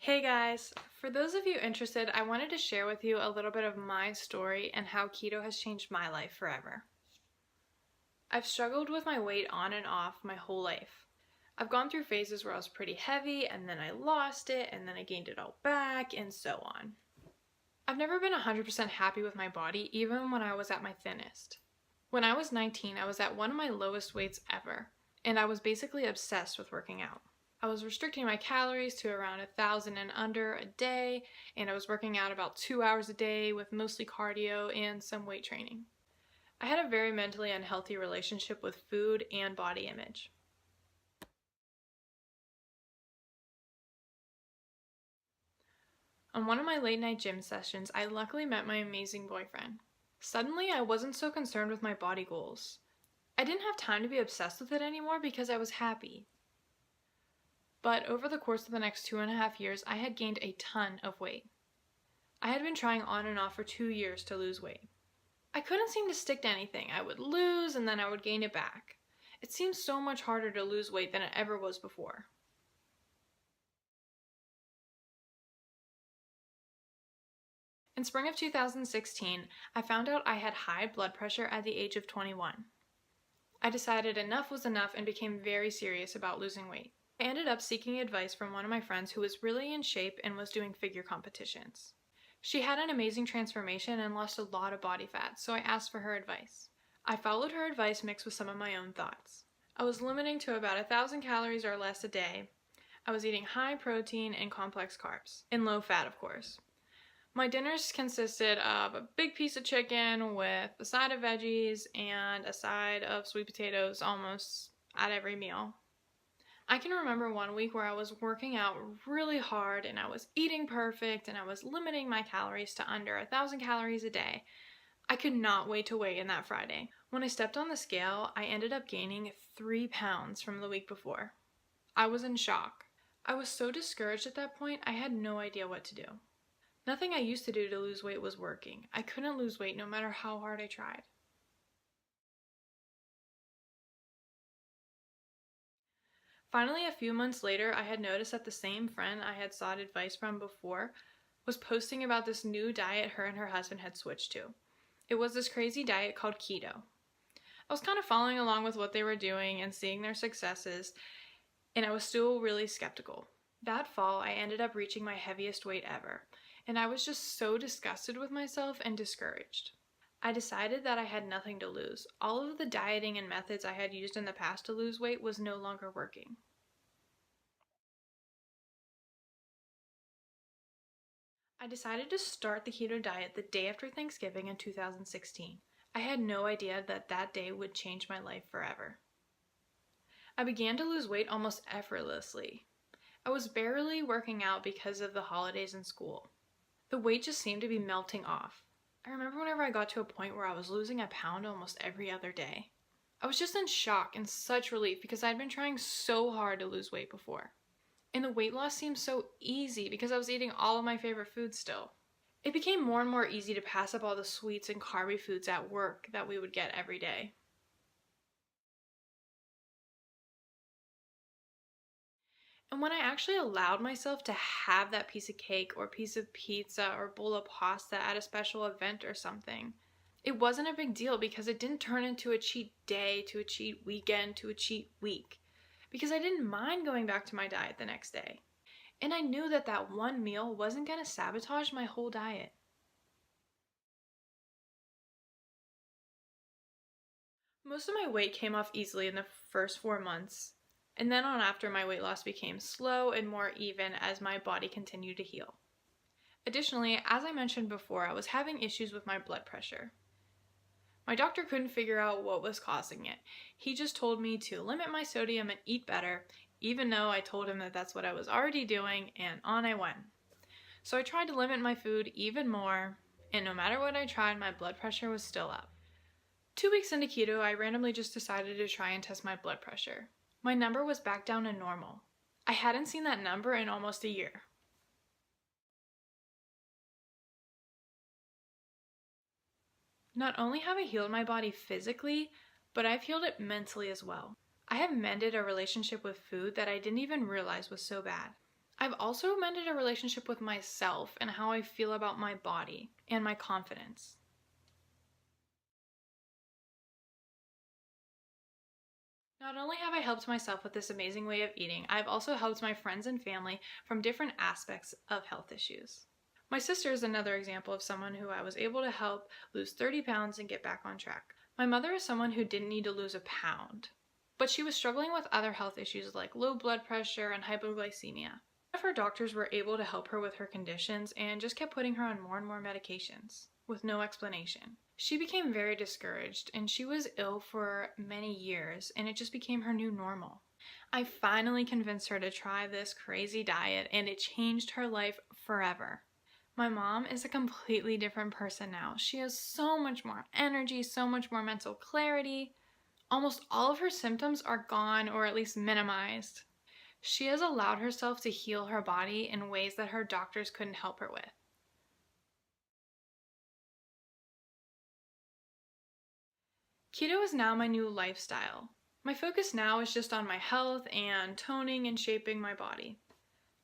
Hey guys! For those of you interested, I wanted to share with you a little bit of my story and how keto has changed my life forever. I've struggled with my weight on and off my whole life. I've gone through phases where I was pretty heavy and then I lost it and then I gained it all back and so on. I've never been 100% happy with my body even when I was at my thinnest. When I was 19, I was at one of my lowest weights ever, and I was basically obsessed with working out. I was restricting my calories to around 1,000 and under a day, and I was working out about 2 hours a day with mostly cardio and some weight training. I had a very mentally unhealthy relationship with food and body image. On one of my late night gym sessions, I luckily met my amazing boyfriend. Suddenly, I wasn't so concerned with my body goals. I didn't have time to be obsessed with it anymore because I was happy. But over the course of the next 2.5 years, I had gained a ton of weight. I had been trying on and off for 2 years to lose weight. I couldn't seem to stick to anything. I would lose and then I would gain it back. It seemed so much harder to lose weight than it ever was before. In spring of 2016, I found out I had high blood pressure at the age of 21. I decided enough was enough and became very serious about losing weight. I ended up seeking advice from one of my friends who was really in shape and was doing figure competitions. She had an amazing transformation and lost a lot of body fat, so I asked for her advice. I followed her advice mixed with some of my own thoughts. I was limiting to about 1,000 calories or less a day. I was eating high protein and complex carbs, and low fat, of course. My dinners consisted of a big piece of chicken with a side of veggies and a side of sweet potatoes almost at every meal. I can remember one week where I was working out really hard and I was eating perfect and I was limiting my calories to under 1,000 calories a day. I could not wait to weigh in that Friday. When I stepped on the scale, I ended up gaining 3 pounds from the week before. I was in shock. I was so discouraged at that point, I had no idea what to do. Nothing I used to do to lose weight was working. I couldn't lose weight no matter how hard I tried. Finally, a few months later, I had noticed that the same friend I had sought advice from before was posting about this new diet her and her husband had switched to. It was this crazy diet called Keto. I was kind of following along with what they were doing and seeing their successes, and I was still really skeptical. That fall, I ended up reaching my heaviest weight ever, and I was just so disgusted with myself and discouraged. I decided that I had nothing to lose. All of the dieting and methods I had used in the past to lose weight was no longer working. I decided to start the keto diet the day after Thanksgiving in 2016. I had no idea that that day would change my life forever. I began to lose weight almost effortlessly. I was barely working out because of the holidays and school. The weight just seemed to be melting off. I remember whenever I got to a point where I was losing a pound almost every other day. I was just in shock and such relief because I'd been trying so hard to lose weight before. And the weight loss seemed so easy because I was eating all of my favorite foods still. It became more and more easy to pass up all the sweets and carby foods at work that we would get every day. And when I actually allowed myself to have that piece of cake or piece of pizza or bowl of pasta at a special event or something, it wasn't a big deal because it didn't turn into a cheat day, to a cheat weekend, to a cheat week. Because I didn't mind going back to my diet the next day. And I knew that that one meal wasn't going to sabotage my whole diet. Most of my weight came off easily in the first 4 months, and then on after my weight loss became slow and more even as my body continued to heal. Additionally, as I mentioned before, I was having issues with my blood pressure. My doctor couldn't figure out what was causing it. He just told me to limit my sodium and eat better, even though I told him that that's what I was already doing, and on I went. So I tried to limit my food even more, and no matter what I tried, my blood pressure was still up. 2 weeks into keto, I randomly just decided to try and test my blood pressure. My number was back down to normal. I hadn't seen that number in almost a year. Not only have I healed my body physically, but I've healed it mentally as well. I have mended a relationship with food that I didn't even realize was so bad. I've also mended a relationship with myself and how I feel about my body and my confidence. Not only have I helped myself with this amazing way of eating, I've also helped my friends and family from different aspects of health issues. My sister is another example of someone who I was able to help lose 30 pounds and get back on track. My mother is someone who didn't need to lose a pound, but she was struggling with other health issues like low blood pressure and hypoglycemia. One of her doctors were able to help her with her conditions and just kept putting her on more and more medications with no explanation. She became very discouraged and she was ill for many years, and it just became her new normal. I finally convinced her to try this crazy diet and it changed her life forever. My mom is a completely different person now. She has so much more energy, so much more mental clarity. Almost all of her symptoms are gone or at least minimized. She has allowed herself to heal her body in ways that her doctors couldn't help her with. Keto is now my new lifestyle. My focus now is just on my health and toning and shaping my body.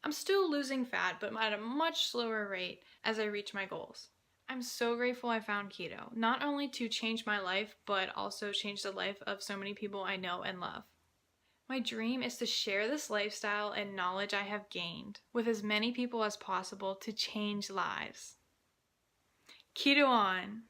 I'm still losing fat, but at a much slower rate as I reach my goals. I'm so grateful I found keto, not only to change my life, but also change the life of so many people I know and love. My dream is to share this lifestyle and knowledge I have gained with as many people as possible to change lives. Keto on!